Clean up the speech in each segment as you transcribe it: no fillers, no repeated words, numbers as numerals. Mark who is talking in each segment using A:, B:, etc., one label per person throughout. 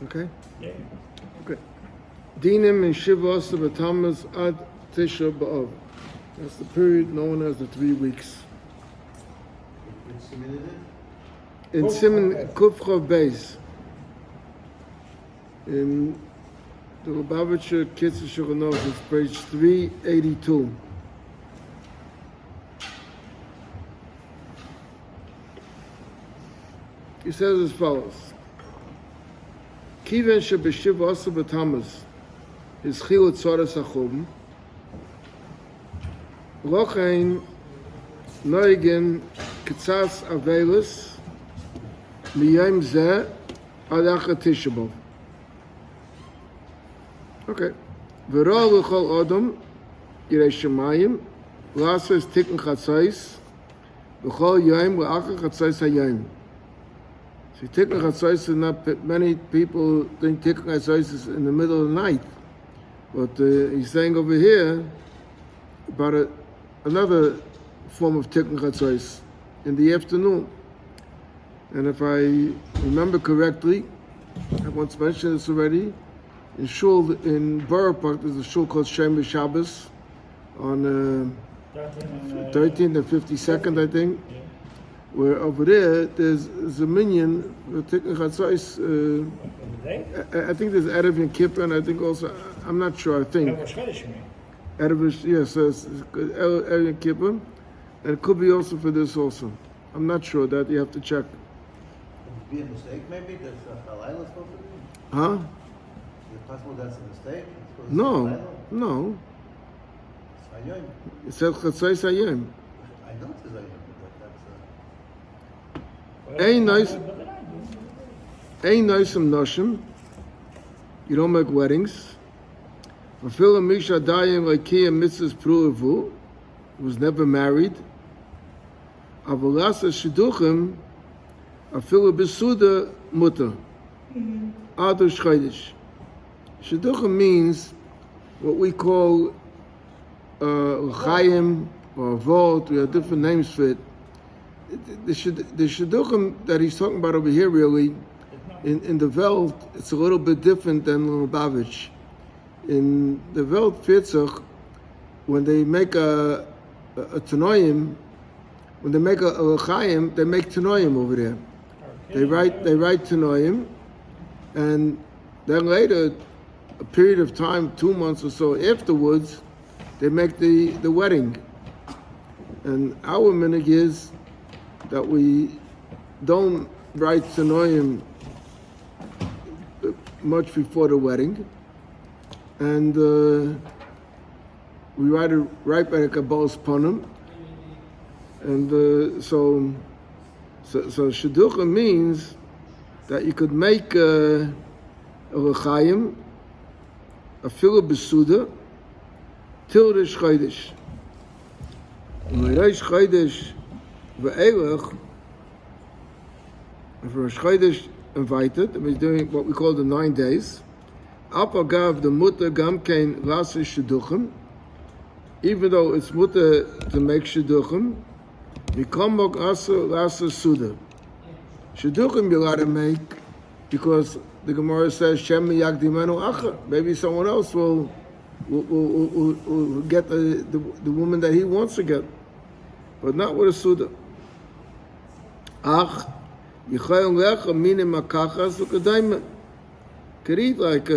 A: Okay?
B: Yeah.
A: Okay. Dinim and Shiva betmuz ad Tisha B'Av. That's the period known as the 3 weeks. In Siman Kufchav Beis, in the Lubavitcher Kitzur Shulchan it's page 382. He says as follows: Kiven shebeshiv asa betmuz is chil tzoras achum. Lochein noigen kitzas avelis miyem zeh ad achat Tisha B'Av. Okay. V'ro l'chol odom yirei shemayim l'asa is tikkun chatzos v'chol yom l'achar chatzos hayom. So tikkun chatzos is not many people think tikkun chatzos is in the middle of the night, but he's saying over here about another form of tikkun chatzos in the afternoon. And if I remember correctly, I once mentioned this already. In shul in Borough Park, there's a shul called Shem Shabbos on 13th and 52nd, I think.
B: Yeah.
A: Where over there there's a minyan tikkun chatzos. I think there's Erev and Kippur, and I think also I'm not sure. I think Erev, yes, it's Erev and Kippur, and it could be also for this also. I'm not sure that you have to check.
C: Could be a mistake, maybe there's a halal supposed to be.
A: Huh?
C: Is it possible that's a mistake?
A: No.
C: It's hayom.
A: It says chatzos hayom.
C: I know it says hayom, but
A: Ain't nice noshim. You don't make weddings. Fulfill a misha dayim like kia mitzvahs pru'avu, was never married. Avalasa shiduchim, afilu besuda muta. Adu shchaydish. Shiduchim means what we call l'chaim or avot. We have different names for it. The shidduchim that he's talking about over here, really, in the Welt, it's a little bit different than Lubavitch. In the Welt Fitzach, when they make a tanoim, when they make a l'chaim, they make tanoim over there. They write tanoim, and then later, a period of time, 2 months or so afterwards, they make the wedding. And our minhag is that we don't write tanoim much before the wedding, and we write it right by the Kabbalah's Panim, and so shidducha means that you could make a l'chaim, a fila besuda, till Rosh Chodesh. And Rosh Chodesh ve'elach, if Rosh Chodesh invited, and he's doing what we call the 9 days, apagav the mutter gamkein lasa shidduchim, even though it's mutter to make shidduchim, mikamok asa lasa suda. Shidduchim you're allowed to make because the Gemara says Shem yagdimenu acha. Maybe someone else will get the woman that he wants to get, but not with a suda. Ach, yichayim lecha minim makachas ukadayim. Could eat like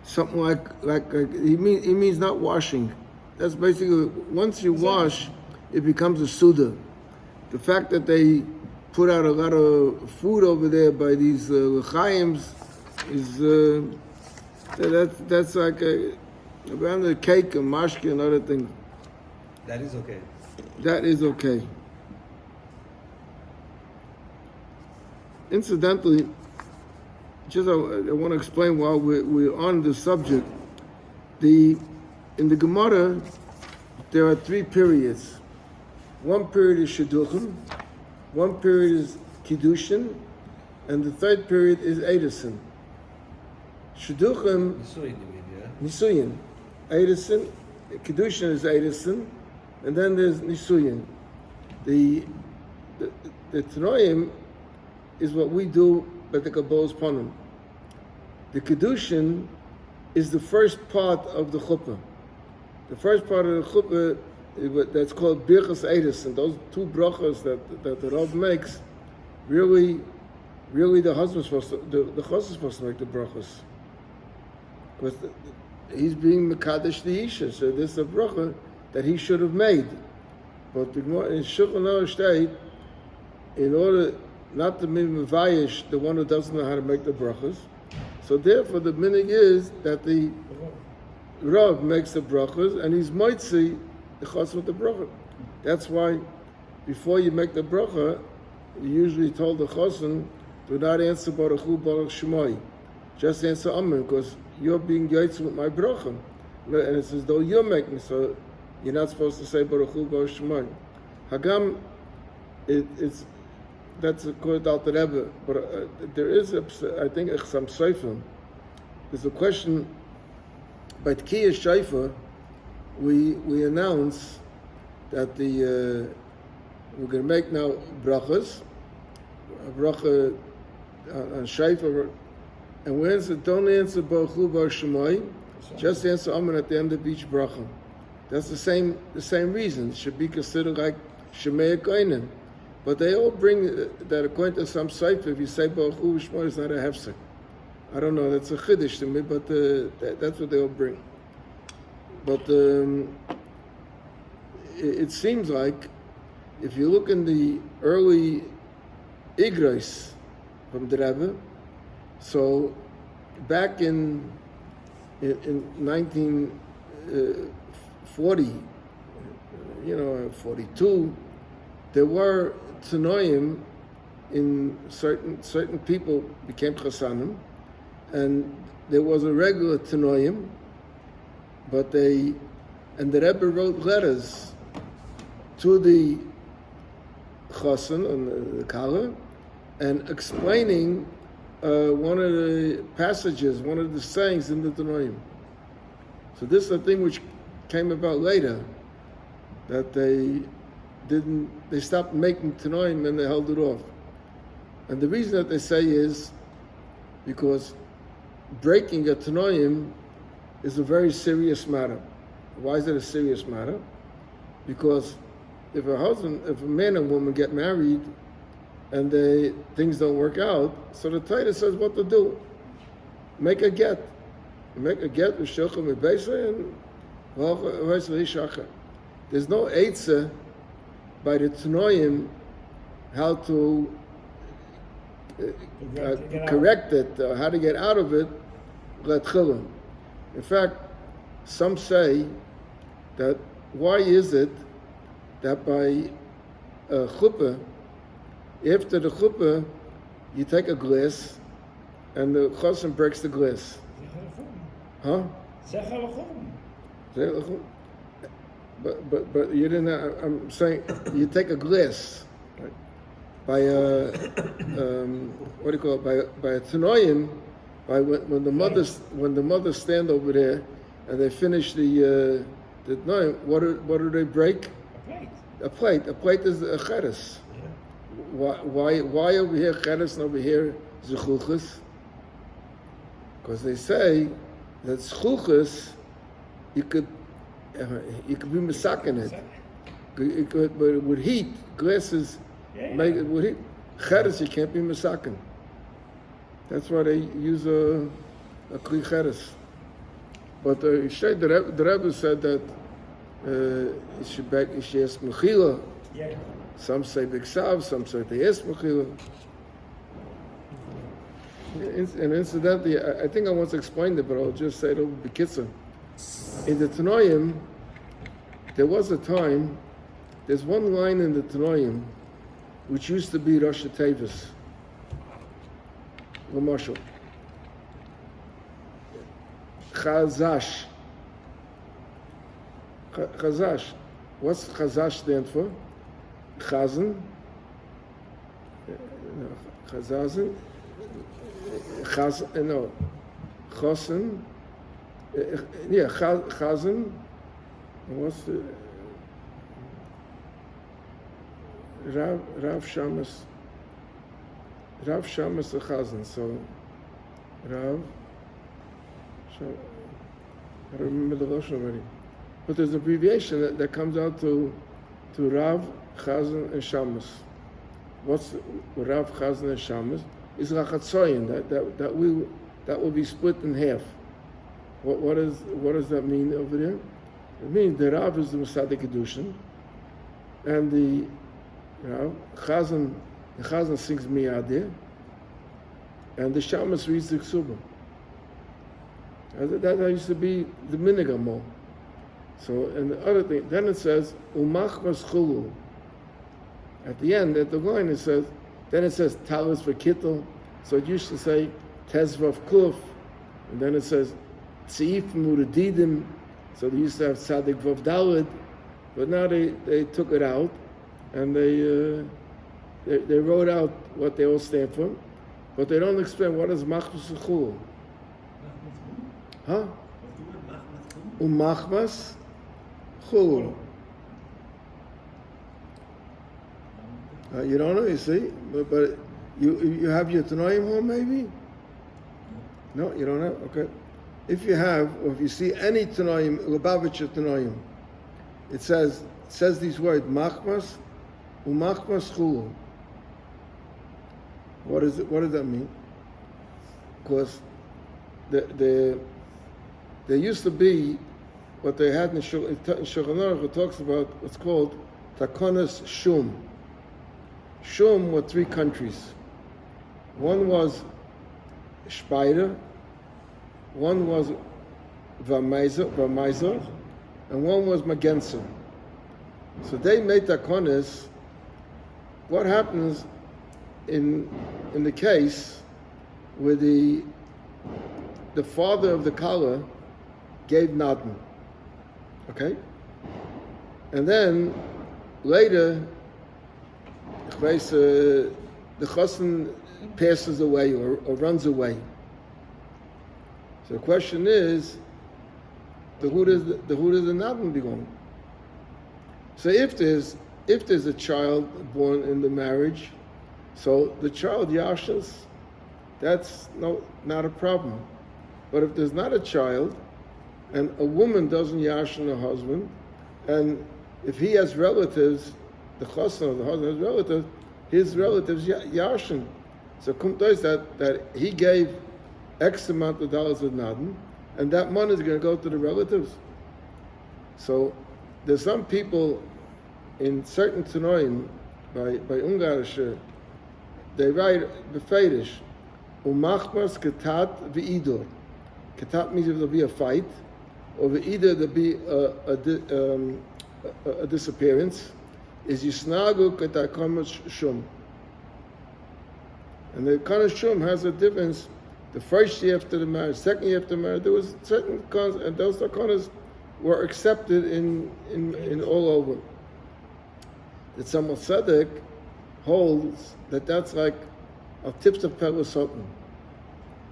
A: something like he means not washing. That's basically once you wash, it becomes a suda. The fact that they put out a lot of food over there by these l'chaims is that's like around the cake and mashke and other things.
C: That is okay.
A: That is okay. Incidentally, just I want to explain while we're on the subject. In the Gemara, there are 3 periods. One period is shidduchim, one period is kiddushin, and the 3rd period is edison. Shidduchim, nisuyin, edison, kiddushin is edison, and then there's nisuyin. The tanoim is what we do by the Kabbalah's Panim. the Kedushin is the first part of the chuppah. The first part of the chuppah that's called Birchas Eidus, and those two brachas that the Rav makes, really the husband's supposed to, the chassid's supposed to make the brachas. Because he's being Mekadesh the Isha, so this is a bracha that he should have made. But in Shulchan Aruch state, in order not to be mevayish the one who doesn't know how to make the brachas, so therefore the minig is that the Rav makes the brachas and he's moitzi the chassid with the bracha. That's why before you make the bracha, you usually told the chassid, do not answer Baruch Hu Baruch Shemai. Just answer Amen, because you're being yaitz with my bracha. And it's as though you're making, so you're not supposed to say Baruch Hu Baruch Shemai. Hagam, that's according to Alter Rebbe, but there is, I think, some sefer. There's a question, by Tkiyah Shaifa, we announce that we're going to make now brachas, a bracha on Shaifa, and we answer, don't answer Baruch Hu Baruch Shemai, just answer Amen at the end of each bracha. That's the same reason. It should be considered like Shemei Koinen. But they all bring that according to some sefer, if you say Baruch Hu Shemai, it's not a hefsek. I don't know, that's a chiddush to me, but that's what they all bring. But it seems like if you look in the early Igros from the Rebbe, so back in 1940, 42, there were Tanoim in certain people became Chassanim, and there was a regular Tanoim, but the Rebbe wrote letters to the Chassan and the Kala, and explaining one of the passages, one of the sayings in the Tanoim. So this is a thing which came about later, that they stopped making Tanoim and they held it off. And the reason that they say is because breaking a Tanoim is a very serious matter. Why is it a serious matter? Because if a man and woman get married and things don't work out, so the Torah says what to do. Make a get. Make a get with Shilchim and Beisa and there's no Eitzah by the Tanoim how to correct it, how to get out of it. In fact, some say that why is it that by chuppah, after the chuppah, you take a glass and the chassan breaks the glass? Huh? But you didn't. I'm saying you take a glass, right? By what do you call it? By a tanoim, by when the mothers stand over there and they finish the tanoim. What do they break? A plate. A plate is a cheres. Yeah. Why over here cheres and over here zechuchas? Because they say that zechuchas you could be misaken it. But with heat, glasses make it with heat. Cheres you can't be misaken. That's why they use a kli cheres. But the Rebbe said that it should ask mechila. Yeah. Some say biksav, some say they ask mechila. And incidentally, I think I once explained it, but I'll just say it over b'kitzur. In the Tanoim, there was a time, there's one line in the Tanoim which used to be Rosh Tevis. L'mashal. Chazash. Chazash. What's Chazash stand for? Chazan. Chazazan. Chazan. No. Chosan. Yeah, Chazan. What's the Rav Shamas? Rav Shamas the Chazan. So Rav I don't remember the Lashon already. But there's an abbreviation that comes out to Rav, Chazan, and Shamas. What's Rav, Chazan, and Shamas? Is Rachatzoyin, that will be split in half. What does that mean over there? It means the Rav is the Masada Kedushin, and the Chazan sings Miyadir, and the Shamas reads the Ksuba. That used to be the minigamo. So, and the other thing, then it says, Umachmas Chulu. At the end, at the line, it says, Talis V'Kittel. So it used to say, Tezvav Kuf. And then it says, Tzif Muradidim. So they used to have Tzadik Vav Dalid. But now they took it out, and they wrote out what they all stand for. But they don't explain what is Machmas Chulu. Huh? Umachmas Chulu. You don't know, you see? But you have your Tanoim home, maybe? No, you don't have? Okay. If you have, or if you see any Tanoim, Lubavitcher Tanoim, it says these words, Machmas, Umachmas Chulu. What does that mean? Because there used to be what they had in Shulchan Aruch. It talks about what's called Takonas Shum. Shum were 3 countries. One was Speyer, one was Vamaizer, and one was Magenser. So they made Takonas. What happens in the case where the father of the Kala gave Nadin, okay? And then later, the Chassan passes away or runs away. So the question is, who does the Nadin belong? So if there's a child born in the marriage, so the child Yashas, that's not a problem. But if there's not a child, and a woman doesn't yashin her husband, and if he has relatives, the chassan of the husband has relatives, his relatives yashin. So kumtais that he gave X amount of dollars of nadin, and that money is going to go to the relatives. So there's some people in certain Tanoim by Ungarish, they write befedish, umachmas ketat v'idur. Ketat means if there'll be a fight, or either there'll be a disappearance, is yisnagu ketakomas shum. And the konas shum has a difference. The first year after the marriage, second year after the marriage, there was certain konas, and those konas were accepted in all over. The Tzemach Tzedek holds that that's like a tips of Pelusotin.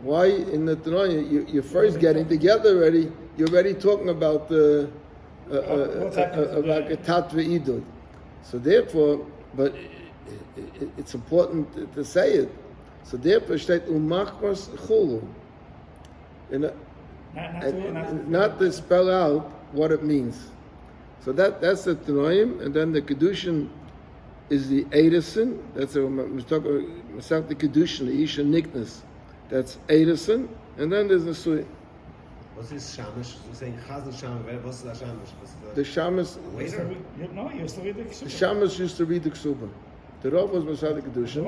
A: Why in the Tanakh you're first getting together already? You're already talking about about a tatva idud. So therefore, but it's important to say it. So therefore, steht umachmas chulu, not to spell out what it means. So that's the Tanoim, and then the Kedushin is the Edison. That's we're talking about the Kedushin, the Isha Niknas. That's Edison, and then there's the Sui.
B: What's this Shamish? You're saying Chaz and Shamish. What's the Shamish?
A: The Shamas.
D: No, you used to read the
A: The Shamas used to read the Ksuba. The Rav was Masad Kedushin.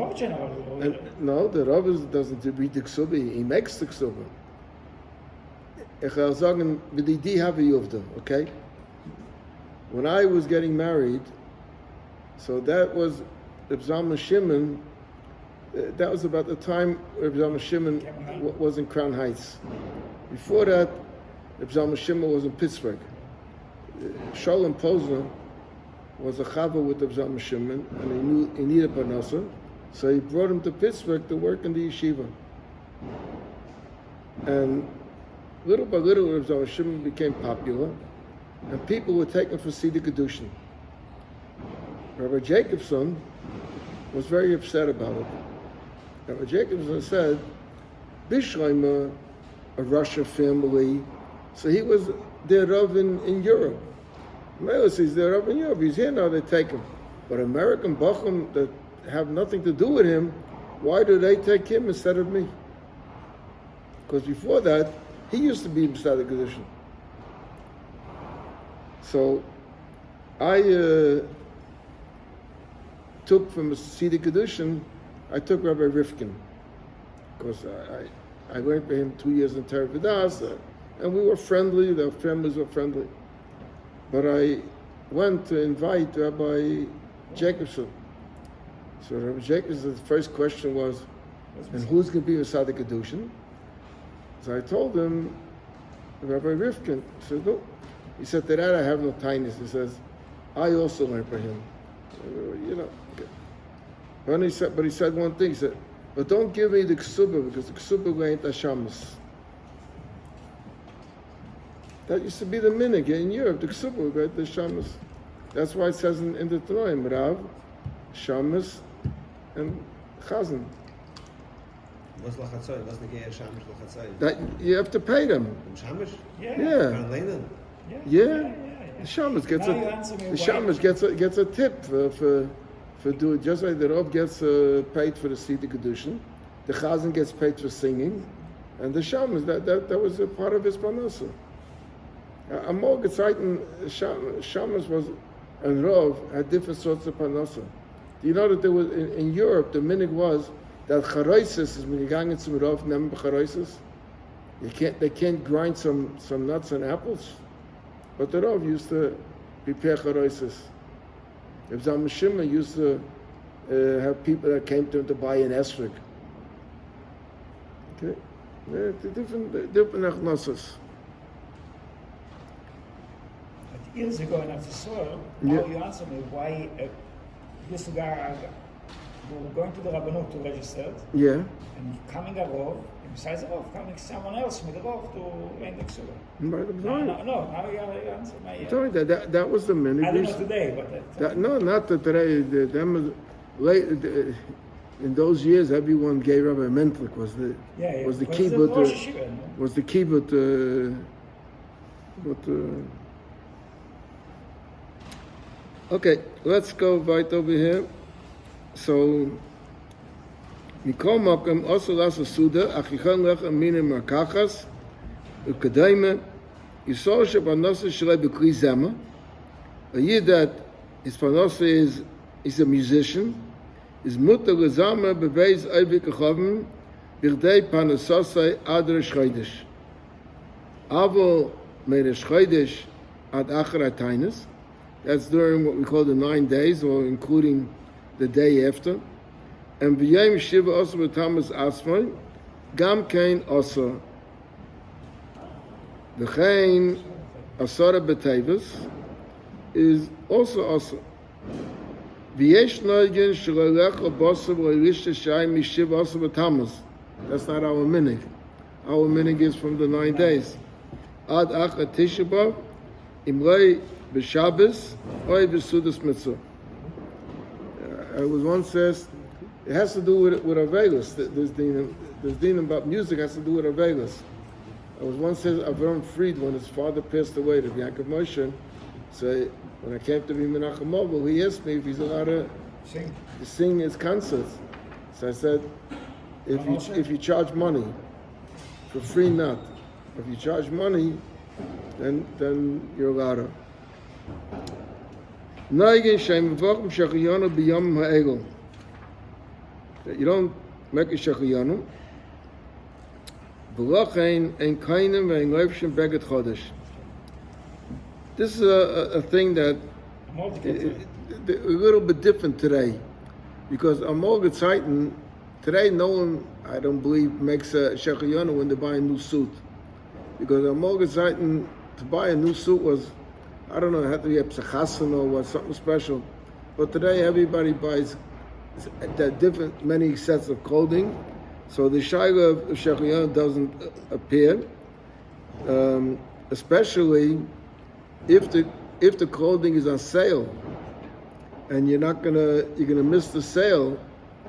A: No, the Rav doesn't read the Ksuba. He makes the Ksuba. Ich will sagen, mit die habe ich auf okay? When I was getting married, so that was Reb Zalman Shimon. That was about the time Reb Zalman Shimon was in Crown Heights. Before that, Reb Zalman Shimon was in Pittsburgh. Sholem Posner was a chava with Reb Zalman Shimon, and he knew he needed parnasa, so he brought him to Pittsburgh to work in the yeshiva. And little by little, Reb Zalman Shimon became popular, and people were taken for Sidi Kedushin. Rabbi Jacobson was very upset about it. Rabbi Jacobson said, Bishleima, a Russian family. So he was their Rav in Europe. Mela says they're Rav in Europe. He's here now, they take him. But American Bacham that have nothing to do with him, why do they take him instead of me? Because before that, he used to be Mstad Kedushin. So I took from Mstad Kedushin, I took Rabbi Rifkin. Because I went for him 2 years in Torah Vidas, and we were friendly, the families were friendly. But I went to invite Rabbi Jacobson. So Rabbi Jacobson's first question was, and who's going to be Mstad Kedushin? So I told him, Rabbi Rifkin. He said, no. He said, to that I have no tightness. He says, I also learned for him. You know. Okay. But he said one thing. He said, but don't give me the ksuba, because the ksuba ain't Hashamas. That used to be the minig in Europe, the ksuba, right? The Hashamas. That's why it says in the Tanoim, Rav, Shamas, and Chazan.
B: Was lachatzoy? Was the geir shamish lachatzoy?
A: That you have to pay them.
B: Shamish?
A: Yeah.
B: Van Leinen?
A: Yeah. The shamus gets gets a tip for doing, just like the Rav gets paid for the Sidi Kedushin, the Chazan gets paid for singing, and the shamus that was a part of his parnasa. A more gezeiten shamus was and Rav had different sorts of parnasa. Do you know that there was in Europe the minig was that charoises is when you gang some Rav nemen charoises. They can't grind some nuts and apples. But the Rav used to prepare charoises. If Zamashima used to have people that came to him to buy an esrog. Okay, they're different achnasas.
D: Years ago in Soil,
A: Yeah.
D: you answered me why this guy we were going to the Rabbanut to register,
A: Yeah.
D: and coming a Rov, and besides the Rov, coming someone else with the Rov to reign the Ksura.
A: No,
D: Now you answer my...
A: I'm telling you that was the minute.
D: I don't know today, but...
A: No, not that today. In those years, everyone gave Rabbi Mentlik was the kibbut. Was the kibbut. Okay, let's go right over here. So, Mikol Makom also lasa Suda, Achichon Lecha Minim Markachas, Ukadaima, Yisol Shabanasa Shalai B'Kli Zema, a year that his Panosa is a musician, is Mutter Lezama Bebeis Eivik Achavim, Birdei Panasasai Adra Shchodesh. Avo Meir Shchodesh Ad Achar Atainas, that's during what we call the 9 days, or including the day after. And V'yayim Shiva Osa B'Tamas Asmai, Gam Kain Osa. V'chein Asara B'Tevis is also Osa. V'yesh Noigen Shalolech Obosa V'Oilish Shai Mishiva Osa B'Tamas. That's not our minig. Our minig is from the 9 days. Ad Acha Tisha B'Av, Imrei B'Shabbos, Oy B'Sudas Mitzvah. It was once says, it has to do with Avelis. This dinim about music has to do with Avelis. It was once says Avram Fried, when his father passed away, to Yaakov Moshe, so when I came to be Menachem Mobile, he asked me if he's allowed to sing his concerts. So I said, if you charge money, for free not. If you charge money, then you're allowed to. That you don't make a shachiyanu. This is a thing that a little bit different today, because Amol Gezeiten today no one, I don't believe, makes a shachiyanu when they buy a new suit, because Amol Gezeiten to buy a new suit was, I don't know, it had to be a psachasan or what, something special. But today everybody buys many sets of clothing. So the shayla of shachiyanu doesn't appear, especially if the clothing is on sale, and you're gonna miss the sale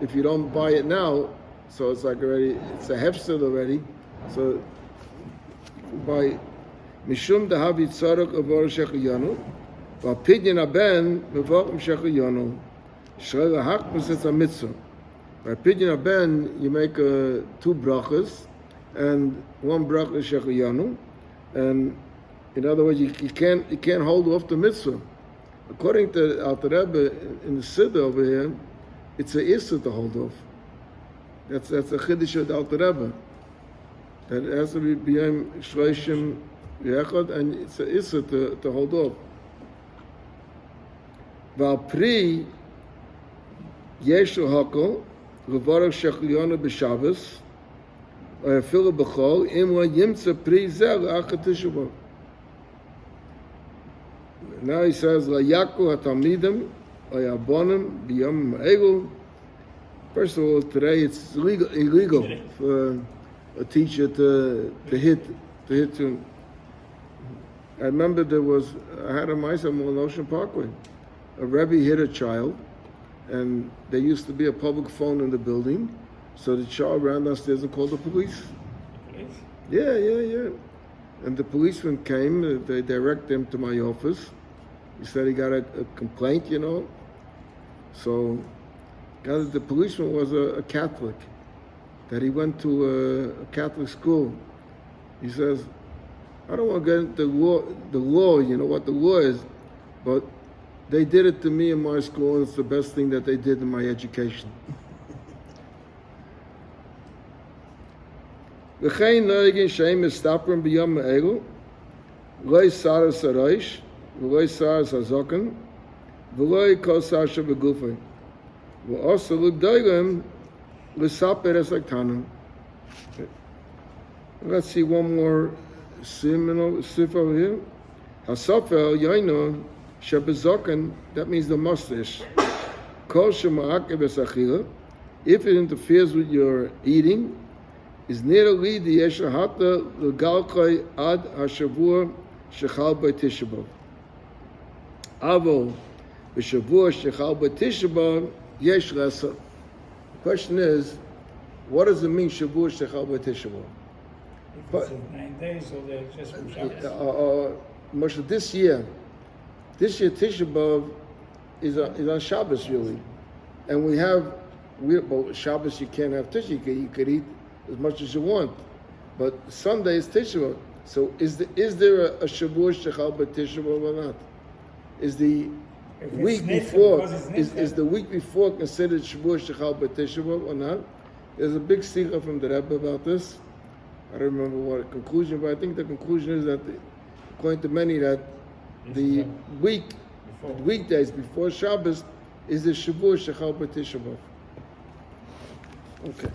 A: if you don't buy it now. So it's like it's a hefsed already. So by Mishum Dahavi Tzarok Avor Shechayanu, while Pidyon Aben Mevokim Shechayanu. Shreila Hakmas is a mitzvah. By Pidyon Aben, you make 2 brachas, and 1 bracha is Shechayanu, and in other words, you can't hold off the mitzvah. According to Alter Rebbe in the Siddur over here, it's a issur to hold off. That's a chiddush of the Alter Rebbe. That it has to be b'yom shloshim yechad, and it's a issur to hold off. Val pri yeshu hakol levarach shechayanu b'Shabbos or afilu b'chol imla yimtza pri zeh le'achar Tisha B'av. Now he says, La Yaku HaTalmidim, Ayabonim, B'yom Ha'elu. First of all, today it's illegal for a teacher to hit you. I remember I had a mice on Ocean Parkway. A Rebbe hit a child, and there used to be a public phone in the building, so the child ran downstairs and called the police.
D: Police?
A: Yeah. And the policeman came, they directed him to my office. He said he got a complaint, So, the policeman was a Catholic, that he went to a Catholic school. He says, I don't want to get into the law, what the law is, but they did it to me in my school, and it's the best thing that they did in my education. V'chein noegin sheim mistaprim b'yom ha'elu, loy saras harosh, v'loy saras hazoken, v'loy kol sar shebegufay, v'osa l'gdolim l'saper es haktanim. Let's see one more sif over here. Hasofer yoino shebezoken, that means the mustache. Kol shema'akev es achila, if it interferes with your eating, is nearly the Yeshahata L'Galchai Ad HaShavua Shechal B'Tisha B'Av. Avo B'Shavua Shechal B'Tisha B'Av Yesh Lesa. The question is, what does it mean Shavua Shechal B'Tisha B'Av?
D: If it's 9 days or they're just from Shabbos?
A: Moshe, this year Tisha B'Av is on Shabbos really, and but Shabbos you can't have Tisha. You could eat as much as you want, but Sunday is Tisha B'Av. So is there a Shavua Shechal B'Tisha B'Av or not? Is the week before the week before considered Shavua Shechal B'Tisha B'Av or not? There's a big sikha from the Rebbe about this. I don't remember what the conclusion, but I think the conclusion is that, according to many, that the weekdays before Shabbos is the Shavua Shechal B'Tisha B'Av. Okay.